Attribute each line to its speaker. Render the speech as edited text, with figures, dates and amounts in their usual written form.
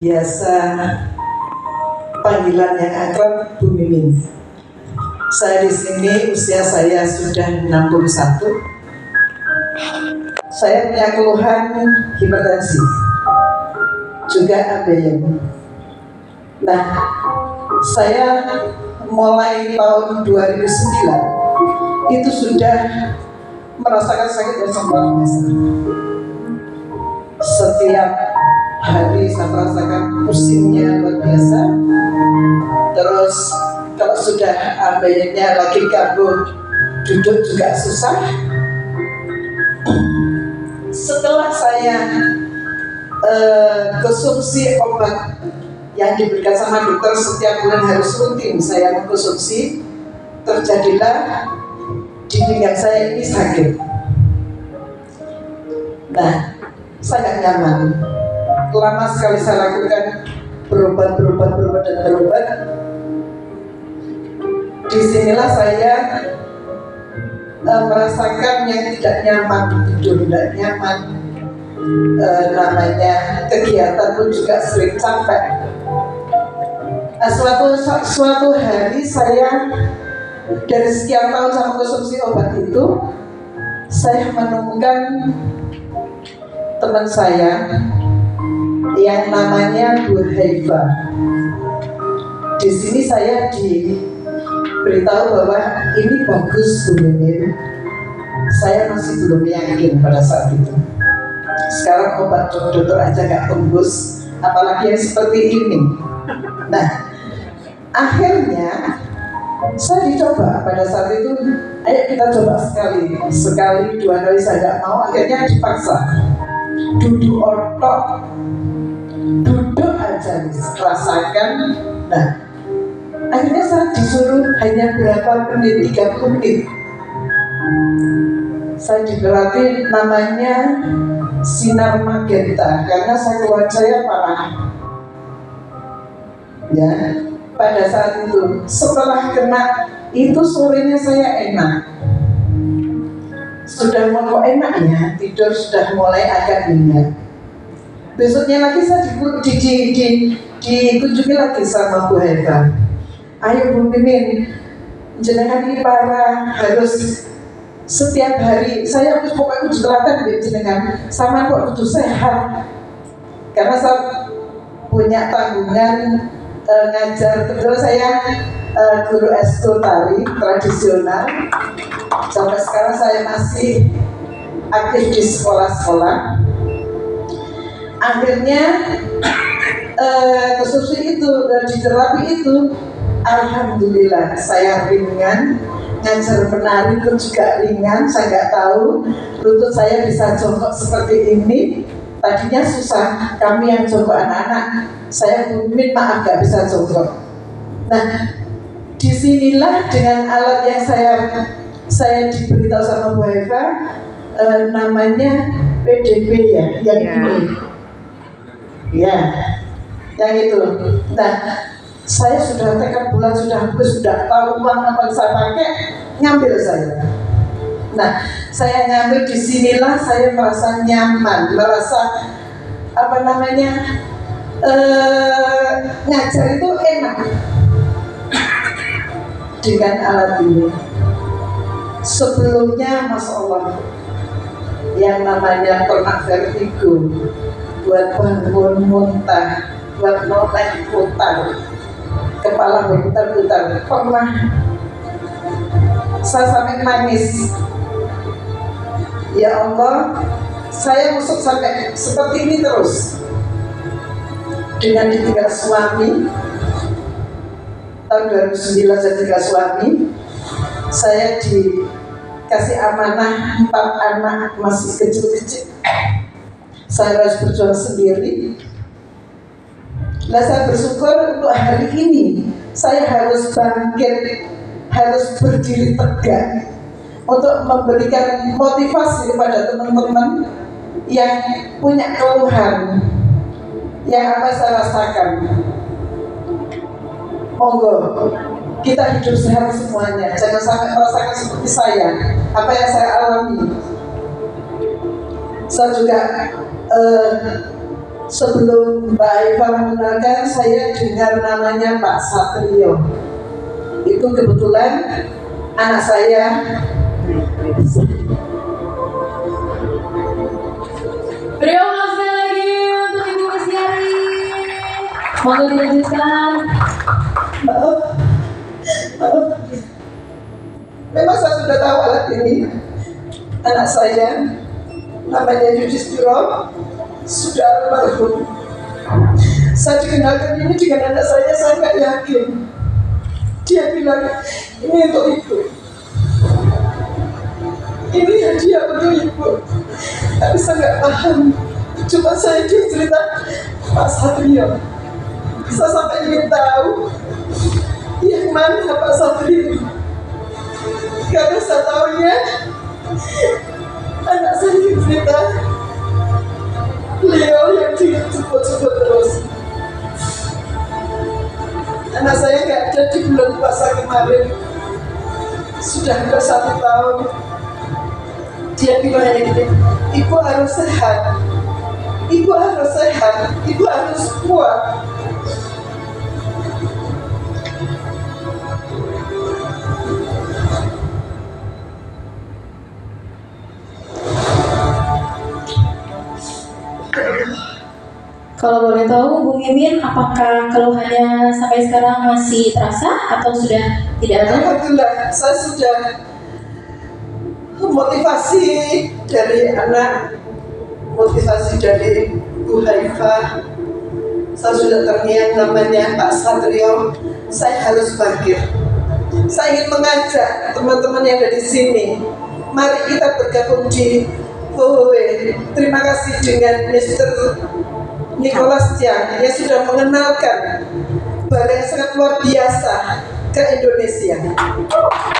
Speaker 1: Biasa panggilan yang akrab Bu Mimin. Saya di sini usia saya sudah 61. Saya punya keluhan hipertensi, juga ABN. Nah, saya mulai tahun 2009 itu sudah merasakan sakit yang sangat luar biasa. Setiap hari saya merasakan pusingnya luar biasa. Terus kalau sudah ABN-nya lagi gabung, duduk juga susah. Setelah saya konsumsi obat yang diberikan sama dokter setiap bulan harus rutin saya mengkonsumsi, terjadilah di pinggang saya ini sakit. Nah, saya nggak nyaman. Lama sekali saya lakukan berobat. Disinilah saya merasakan yang tidak nyaman, tidur tidak nyaman, namanya kegiatan pun juga sering capek. Nah, suatu hari saya dari sekian tahun sama konsumsi obat itu, saya menemukan teman saya yang namanya Bu Haifa. Di sini saya diberitahu bahwa ini bagus Bu Mimin. Saya masih belum yakin pada saat itu. Sekarang obat dokter aja nggak tembus, apalagi yang seperti ini. Nah, akhirnya saya dicoba pada saat itu. Ayo kita coba sekali, dua kali saya nggak mau. Akhirnya dipaksa. Duduk ortok, duduk aja rasakan. Nah, akhirnya saya disuruh hanya berapa menit, 30 menit. Saya dilatih namanya sinar magenta karena saya parah. Ya, pada saat itu setelah kena itu sorenya saya enak. Sudah mulai enaknya, tidur sudah mulai agak nyenyak. Besoknya lagi saya dikunjungi lagi sama Bu Haifa. Ayo Bu Mimin, jenengan ini parah, harus setiap hari. Saya harus pokoknya dijelaskan jenengan sama kok kudu sehat. Karena saya punya tanggungan ngajar, terus saya guru eskul tari tradisional. Sampai sekarang saya masih aktif di sekolah-sekolah. Akhirnya konsumsi itu dan di terapi itu, alhamdulillah saya ringan. Ngajar menari pun juga ringan. Saya nggak tahu lutut saya bisa jongkok seperti ini. Tadinya susah. Kami yang jongkok anak-anak, saya Mimin maaf nggak bisa jongkok. Nah, disinilah dengan alat yang saya diberitahu sama Bu Haifa, namanya PDB ya, yang ini. Ya, yang itu. Nah, saya sudah tekad bulan sudah habis, sudah tahu uang apa yang saya pakai, ngambil saya. Nah, saya ngambil disinilah saya merasa nyaman, merasa apa namanya ngajar itu enak dengan alat ini. Sebelumnya, Masya Allah, yang namanya pernah vertigo, buat bangun muntah, buat noleh putar, kepala berputar-putar, pernah saya sampai nangis. Ya Allah, saya masuk sampai seperti ini terus. Dengan ditinggal suami, tahun 2009 saya tinggal suami. Saya dikasih amanah 4 anak masih kecil-kecil. Saya harus berjuang sendiri. Nah, saya bersyukur untuk hari ini saya harus bangkit, harus berdiri tegak untuk memberikan motivasi kepada teman-teman yang punya keluhan yang apa saya rasakan. Monggo, kita hidup sehat semuanya. Jangan sampai merasakan seperti saya, apa yang saya alami. Saya juga Sebelum Mbak Eva mengenalkan, saya dengar namanya Pak Satrio. Itu kebetulan anak saya.
Speaker 2: Berikan sekali lagi untuk Ibu Misyari. Mohon dilanjutkan.
Speaker 1: Maaf. Memang saya sudah tahu alat ini. Anak saya namanya Yudhistira sudah almarhum. Saya dikenalkan ini dengan anak saya nggak yakin. Dia bilang, ini untuk ibu. Ini hadiah untuk ibu. Tapi saya nggak paham. Cuma saya cerita Pak Satrio. Saya sampai ingin tahu yang mana Pak Satrio. Karena saya tahunya anak saya cerita beliau yang disebut-sebut terus. Anak saya nggak ada di bulan puasa kemarin. Sudah hampir 1 tahun. Dia bilang hanya gini, ibu harus sehat, ibu harus sehat, ibu harus kuat.
Speaker 2: Kalau boleh tahu, Bu Mimin, apakah keluhannya sampai sekarang masih terasa atau sudah tidak ada?
Speaker 1: Alhamdulillah, saya sudah motivasi dari anak, motivasi dari Bu Haifah. Saya sudah terngiang namanya Pak Satrio. Saya harus bangkit. Saya ingin mengajak teman-teman yang ada di sini. Mari kita bergabung di WWW. Terima kasih dengan Mr. Nicholas Tiang yang sudah mengenalkan barang yang sangat luar biasa ke Indonesia.